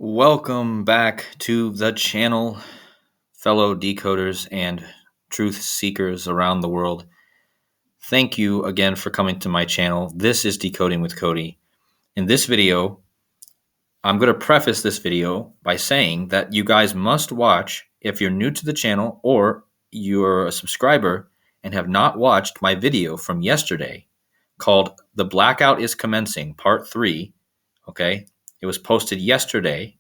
Welcome back to the channel, fellow decoders and truth seekers around the world. Thank you again for coming to my channel. This is Decoding with Cody. In this video, I'm going to preface this video by saying that you guys must watch if you're new to the channel or you're a subscriber and have not watched my video from yesterday called The Blackout is Commencing, Part 3. Okay, it was posted yesterday.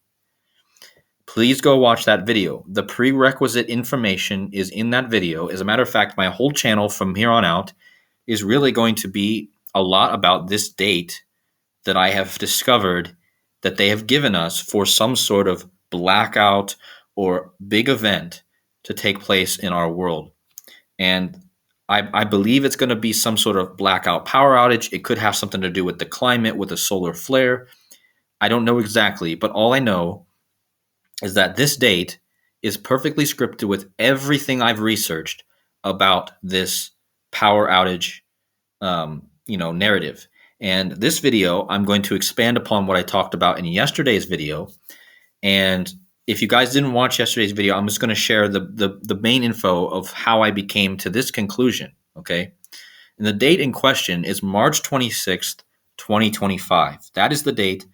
Please go watch that video. The prerequisite information is in that video. As a matter of fact, my whole channel from here on out is really going to be a lot about this date that I have discovered that they have given us for some sort of blackout or big event to take place in our world. And I believe it's going to be some sort of blackout power outage. It could have something to do with the climate, with a solar flare. I don't know exactly, but all I know is that this date is perfectly scripted with everything I've researched about this power outage, narrative. And this video, I'm going to expand upon what I talked about in yesterday's video. And if you guys didn't watch yesterday's video, I'm just going to share the main info of how I became to this conclusion. Okay. And the date in question is March 26th, 2025. That is the date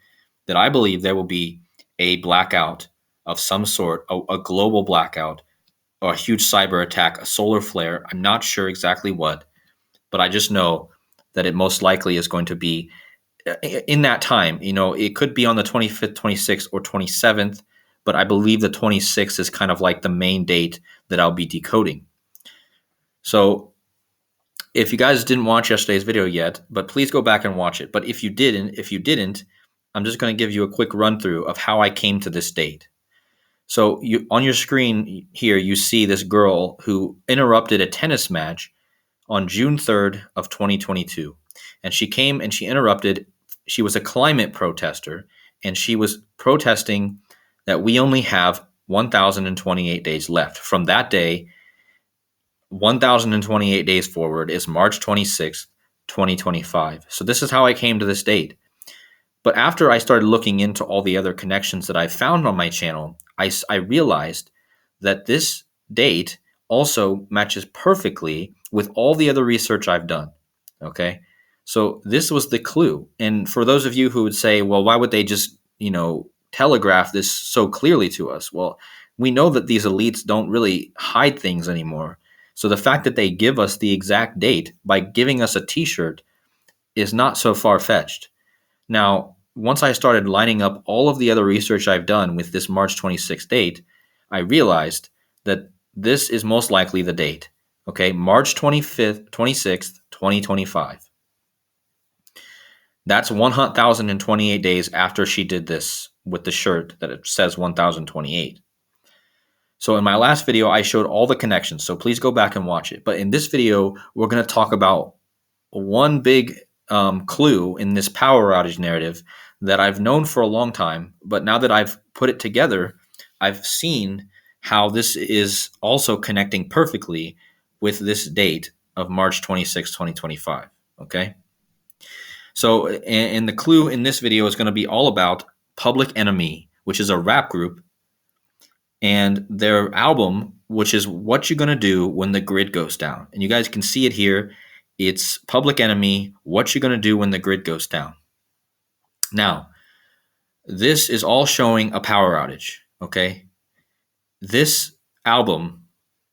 that I believe there will be a blackout of some sort, a global blackout, or a huge cyber attack, a solar flare. I'm not sure exactly what, but I just know that it most likely is going to be in that time. It could be on the 25th, 26th, or 27th, but I believe the 26th is kind of like the main date that I'll be decoding. So if you guys didn't watch yesterday's video yet, but please go back and watch it. But if you didn't, I'm just going to give you a quick run through of how I came to this date. So on your screen here, you see this girl who interrupted a tennis match on June 3rd of 2022. And she came and she interrupted. She was a climate protester, and she was protesting that we only have 1,028 days left. From that day, 1,028 days forward is March 26th, 2025. So this is how I came to this date. But after I started looking into all the other connections that I found on my channel, I realized that this date also matches perfectly with all the other research I've done. Okay. So this was the clue. And for those of you who would say, well, why would they just, telegraph this so clearly to us? Well, we know that these elites don't really hide things anymore. So the fact that they give us the exact date by giving us a t-shirt is not so far-fetched. Now, once I started lining up all of the other research I've done with this March 26th date, I realized that this is most likely the date. Okay, March 25th, 26th, 2025. That's 1,028 days after she did this with the shirt that it says 1,028. So in my last video, I showed all the connections, so please go back and watch it. But in this video, we're going to talk about one big clue in this power outage narrative that I've known for a long time, but now that I've put it together, I've seen how this is also connecting perfectly with this date of March 26, 2025. Okay. So, and the clue in this video is going to be all about Public Enemy, which is a rap group, and their album, which is What You Gonna Do When the Grid Goes Down. And you guys can see it here. It's Public Enemy, What You Gonna Do When the Grid Goes Down. Now, this is all showing a power outage, okay? This album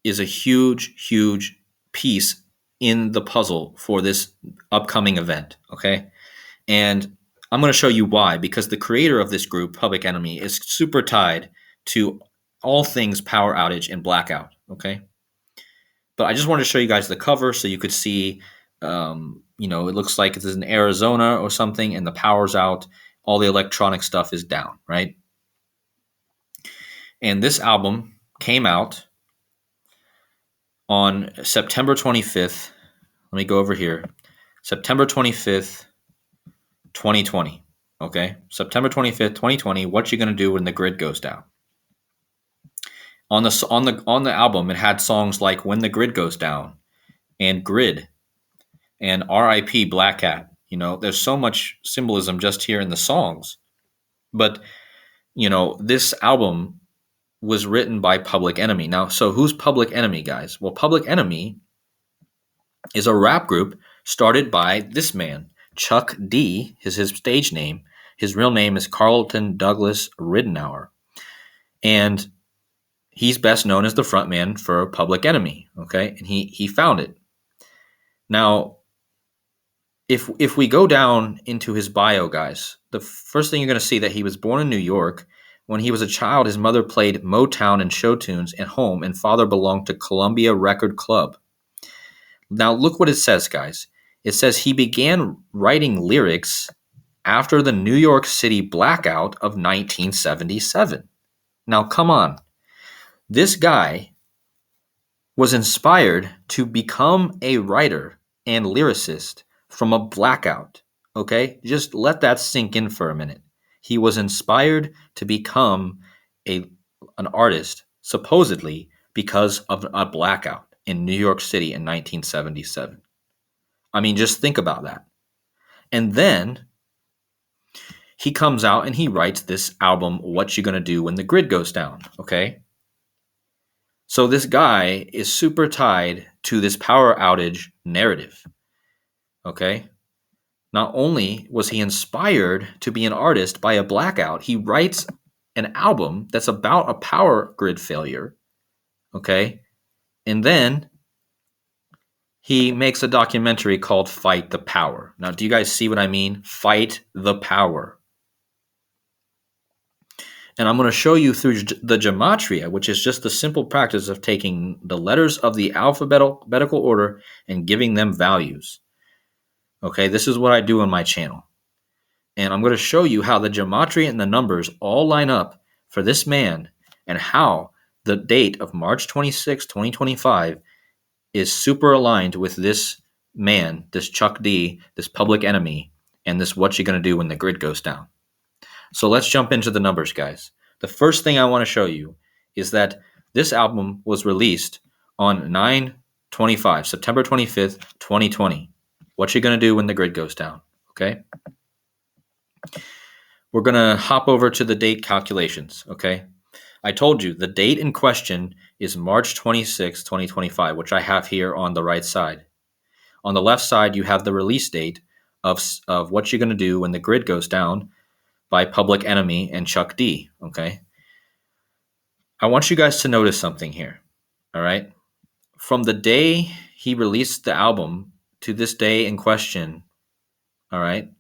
is a huge, huge piece in the puzzle for this upcoming event, okay? And I'm going to show you why, because the creator of this group, Public Enemy, is super tied to all things power outage and blackout, okay? But I just wanted to show you guys the cover so you could see, it looks like it's in Arizona or something and the power's out. All the electronic stuff is down, right? And this album came out on September 25th. Let me go over here. September 25th, 2020. Okay? September 25th, 2020. What you gonna do when the grid goes down? On the album, it had songs like When the Grid Goes Down and Grid and R.I.P. Black Cat. There's so much symbolism just here in the songs. But this album was written by Public Enemy. Now, so who's Public Enemy, guys? Well, Public Enemy is a rap group started by this man, Chuck D, is his stage name. His real name is Carlton Douglas Ridenour. And he's best known as the frontman for Public Enemy, okay? And he founded it. Now, if we go down into his bio, guys, the first thing you're going to see that he was born in New York. When he was a child, his mother played Motown and show tunes at home, and father belonged to Columbia Record Club. Now, look what it says, guys. It says he began writing lyrics after the New York City blackout of 1977. Now, come on. This guy was inspired to become a writer and lyricist from a blackout. Okay? Just let that sink in for a minute. He was inspired to become an artist, supposedly, because of a blackout in New York City in 1977. I mean, just think about that. And then he comes out and he writes this album, What You Gonna Do When the Grid Goes Down, okay? So this guy is super tied to this power outage narrative, okay? Not only was he inspired to be an artist by a blackout, he writes an album that's about a power grid failure, okay? And then he makes a documentary called Fight the Power. Now, do you guys see what I mean? Fight the Power. And I'm going to show you through the gematria, which is just the simple practice of taking the letters of the alphabetical order and giving them values. Okay, this is what I do on my channel. And I'm going to show you how the gematria and the numbers all line up for this man and how the date of March 26, 2025 is super aligned with this man, this Chuck D, this Public Enemy, and this What You Gonna Do When the Grid Goes Down. So let's jump into the numbers, guys. The first thing I want to show you is that this album was released on 9/25, September 25th, 2020. What you gonna do when the grid goes down, okay? We're gonna hop over to the date calculations, okay? I told you the date in question is March 26, 2025, which I have here on the right side. On the left side, you have the release date of What You Gonna Do When the Grid Goes Down by Public Enemy and Chuck D, okay? I want you guys to notice something here, all right? From the day he released the album to this day in question, all right?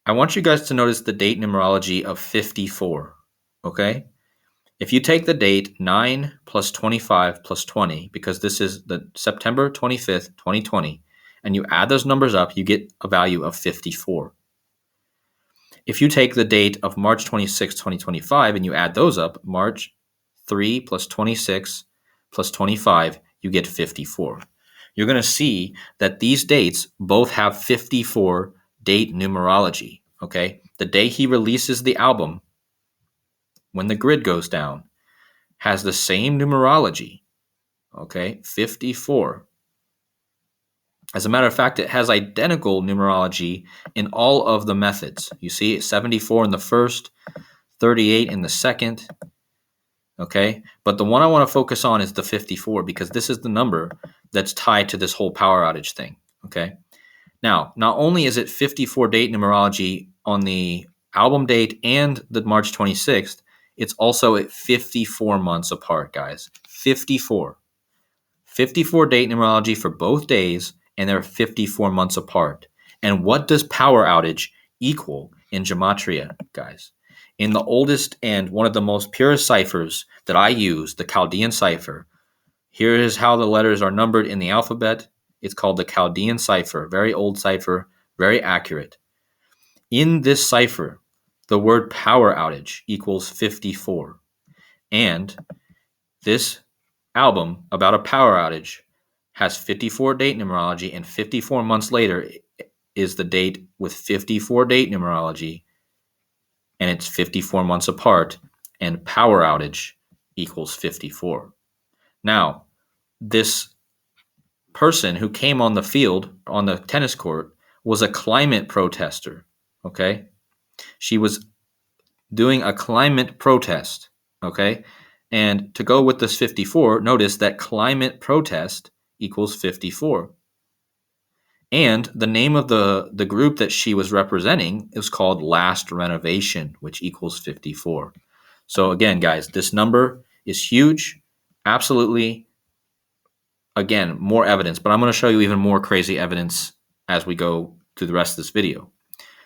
I want you guys to notice the date numerology of 54, okay? If you take the date 9 plus 25 plus 20, because this is the September 25th, 2020, and you add those numbers up, you get a value of 54. If you take the date of March 26, 2025, and you add those up, March 3 plus 26 plus 25, you get 54. You're going to see that these dates both have 54 date numerology, okay? The day he releases the album, when the grid goes down, has the same numerology, okay? 54. As a matter of fact, it has identical numerology in all of the methods. You see 74 in the first, 38 in the second, okay? But the one I want to focus on is the 54 because this is the number that's tied to this whole power outage thing, okay? Now, not only is it 54 date numerology on the album date and the March 26th, it's also at 54 months apart, guys. 54. 54 date numerology for both days, and they're 54 months apart. And what does power outage equal in gematria, guys? In the oldest and one of the most purest ciphers that I use, the Chaldean cipher, here is how the letters are numbered in the alphabet. It's called the Chaldean cipher, very old cipher, very accurate. In this cipher, the word power outage equals 54. And this album about a power outage has 54 date numerology, and 54 months later is the date with 54 date numerology, and it's 54 months apart, and power outage equals 54. Now, this person who came on the field, on the tennis court, was a climate protester, okay? She was doing a climate protest, okay? And to go with this 54, notice that climate protest equals 54. And the name of the group that she was representing is called Last Renovation, which equals 54. So again, guys, this number is huge. Absolutely. Again, more evidence, but I'm going to show you even more crazy evidence as we go through the rest of this video.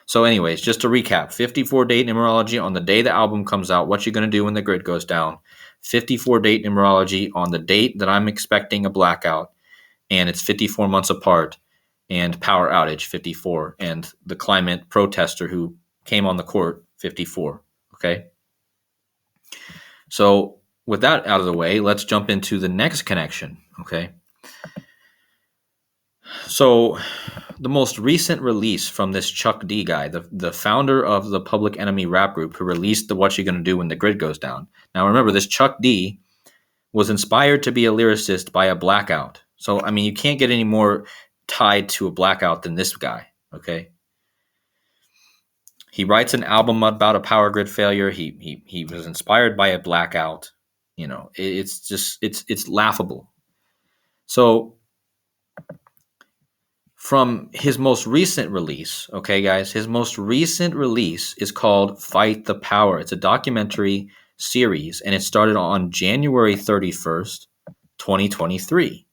So anyways, just to recap, 54 date numerology on the day the album comes out, what you're going to do when the grid goes down. 54 date numerology on the date that I'm expecting a blackout, and it's 54 months apart, and power outage 54, and the climate protester who came on the court 54, okay? So with that out of the way, let's jump into the next connection, okay? So the most recent release from this Chuck D guy, the founder of the Public Enemy rap group who released the What You Gonna Do When the Grid Goes Down. Now remember, this Chuck D was inspired to be a lyricist by a blackout. So, I mean, you can't get any more tied to a blackout than this guy, okay? He writes an album about a power grid failure. He was inspired by a blackout. You know, it's just, it's laughable. So from his most recent release, okay, guys, his most recent release is called Fight the Power. It's a documentary series, and it started on January 31st, 2023,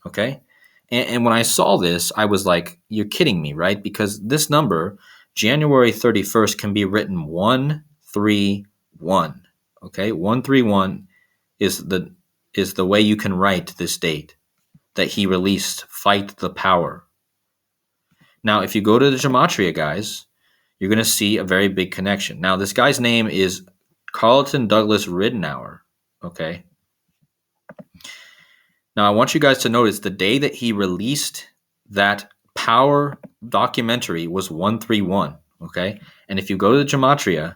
okay? And when I saw this, I was like, you're kidding me, right? Because this number, January 31st, can be written 131, okay? 131 is the way you can write this date that he released Fight the Power. Now, if you go to the gematria, guys, you're going to see a very big connection. Now, this guy's name is Carlton Douglas Ridenour, okay? Now, I want you guys to notice the day that he released that power documentary was 131, okay? And if you go to the gematria,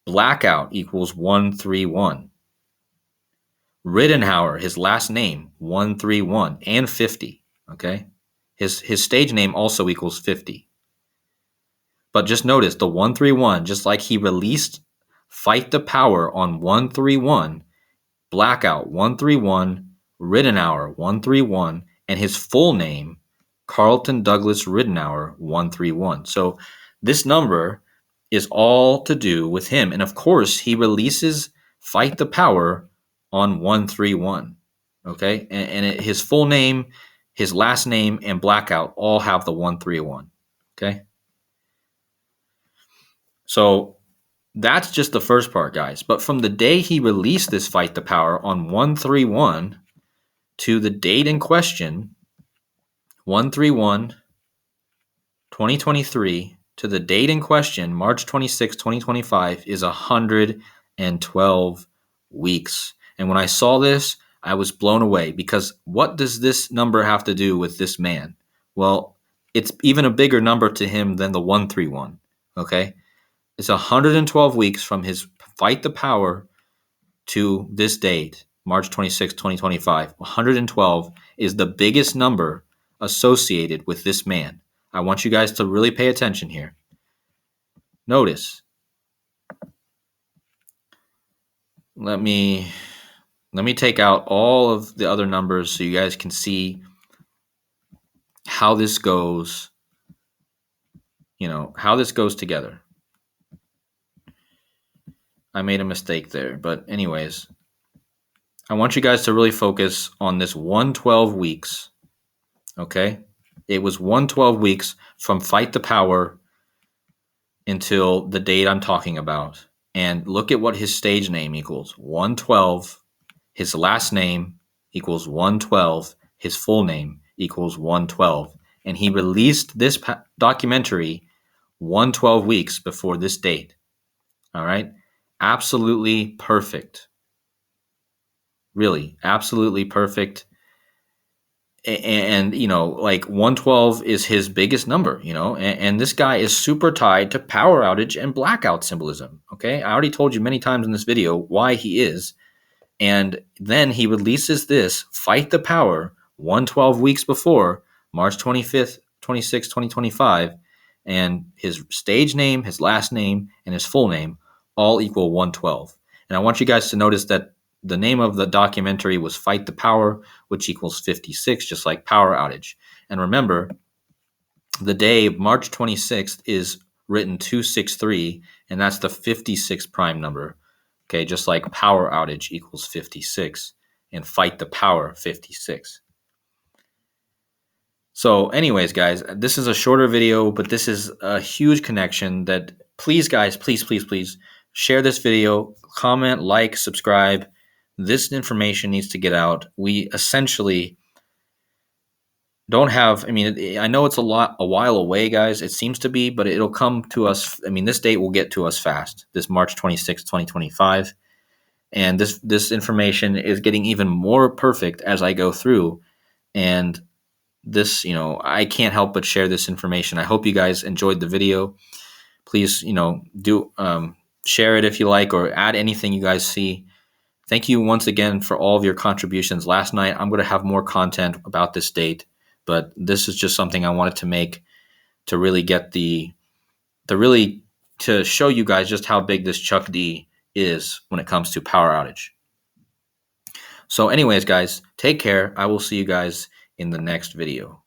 blackout equals 131. Ridenour, his last name, 131 and 50, okay? His stage name also equals 50. But just notice the 131, just like he released Fight the Power on 131, blackout 131, Ridenour 131, and his full name, Carlton Douglas Ridenour 131. So this number is all to do with him. And of course, he releases Fight the Power on 131. Okay? And his full name, his last name, and blackout all have the 131. Okay? So that's just the first part, guys. But from the day he released this Fight the Power on 131 to the date in question, 131, 2023, to the date in question, March 26, 2025, is 112 weeks. And when I saw this, I was blown away because what does this number have to do with this man? Well, it's even a bigger number to him than the 131, okay? It's 112 weeks from his Fight the Power to this date, March 26, 2025. 112 is the biggest number associated with this man. I want you guys to really pay attention here. Notice. Let me take out all of the other numbers so you guys can see how this goes, how this goes together. I made a mistake there, but anyways, I want you guys to really focus on this 112 weeks, okay? It was 112 weeks from Fight the Power until the date I'm talking about. And look at what his stage name equals, 112. His last name equals 112. His full name equals 112. And he released this documentary 112 weeks before this date. All right? Absolutely perfect. Really, absolutely perfect. And 112 is his biggest number, and this guy is super tied to power outage and blackout symbolism. Okay. I already told you many times in this video why he is. And then he releases this Fight the Power 112 weeks before March 25th, 26, 2025. And his stage name, his last name, and his full name all equal 112. And I want you guys to notice that the name of the documentary was Fight the Power, which equals 56, just like power outage. And remember, the day March 26th is written 263, and that's the 56 prime number. Okay, just like power outage equals 56 and fight the power 56. So anyways, guys, this is a shorter video, but this is a huge connection that please, guys, please share this video, comment, like, subscribe. This information needs to get out. We essentially don't have, I mean, I know it's a while away, guys. It seems to be, but it'll come to us. I mean, this date will get to us fast, this March 26, 2025. And this information is getting even more perfect as I go through. And this, I can't help but share this information. I hope you guys enjoyed the video. Please, do share it if you like, or add anything you guys see. Thank you once again for all of your contributions. Last night, I'm going to have more content about this date, but this is just something I wanted to make to really get to show you guys just how big this Chuck D is when it comes to power outage. So anyways, guys, take care. I will see you guys in the next video.